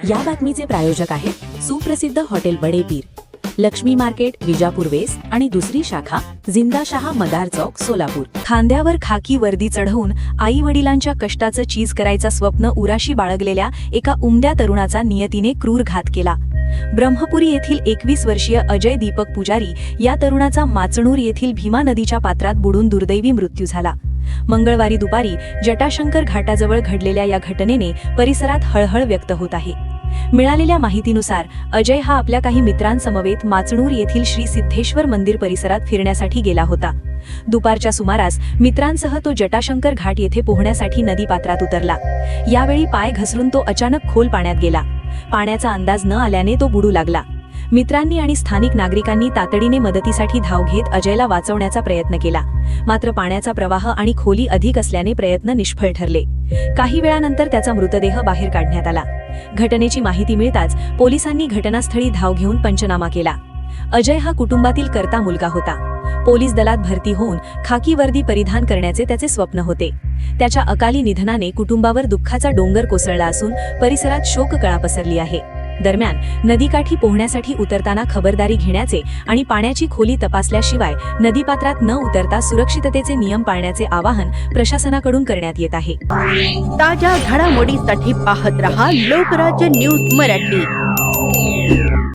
या बातमीचे प्रायोजक आहेत सुप्रसिद्ध हॉटेल बडे पीर, लक्ष्मी मार्केट, विजापूर वेस्ट आणि दुसरी शाखा जिंदाशहा मदार चौक, सोलापूर। खांद्यावर खाकी वर्दी चढवून आई वडिलांच्या कष्टाचं चीज करायचं स्वप्न उराशी बाळगलेल्या एका उमद्या तरुणाचा नियतीने क्रूर घात केला। ब्रह्मपुरी येथील 21 वर्षीय अजय दीपक पुजारी या तरुणाचा माचणूर येथील भीमा नदीच्या पात्रात बुडून दुर्दैवी मृत्यू झाला। मंगळवारी दुपारी जटाशंकर घाटाजवळ घडलेल्या या घटनेने परिसरात हळहळ व्यक्त होत आहे। मिळालेल्या माहितीनुसार अजय हा आपल्या काही मित्रांसमवेत माचणूर येथील श्री सिद्धेश्वर मंदिर परिसरात फिरण्यासाठी गेला होता। दुपारच्या सुमारास मित्रांसह तो जटाशंकर घाट येथे पोहण्यासाठी नदीपात्रात उतरला। यावेळी पाय घसरून तो अचानक खोल पाण्यात गेला। पाण्याचा अंदाज न आल्याने तो बुडू लागला। मित्रांनी आणि स्थानिक नागरिकांनी तातडीने मदतीसाठी धाव घेत अजयला वाचवण्याचा प्रयत्न केला, मात्र पाण्याचा प्रवाह आणि खोली अधिक असल्याने प्रयत्न निष्फळ ठरले। काही वेळानंतर त्याचा मृतदेह बाहेर काढण्यात आला। घटनेची माहिती मिळताच पोलिसांनी घटनास्थळी धाव घेऊन पंचनामा केला। अजय हा कुटुंबातील कर्ता मुलगा होता। पोलीस दलात भरती होऊन खाकी वर्दी परिधान करण्याचे त्याचे स्वप्न होते। त्याच्या अकाली निधनाने कुटुंबावर दुःखाचा डोंगर कोसळला असून परिसरात शोककळा पसरली आहे। दरम्यान नदीकाठी पोहण्यासाठी उतरताना खबरदारी घेण्याचे आणि पाण्याची खोली तपासल्याशिवाय नदीपात्रात न उतरता सुरक्षिततेचे नियम पाळण्याचे आवाहन प्रशासनाकडून करण्यात येत आहे। ताज्या घडामोडीसाठी पाहत रहा लोकराज्य न्यूज मराठी।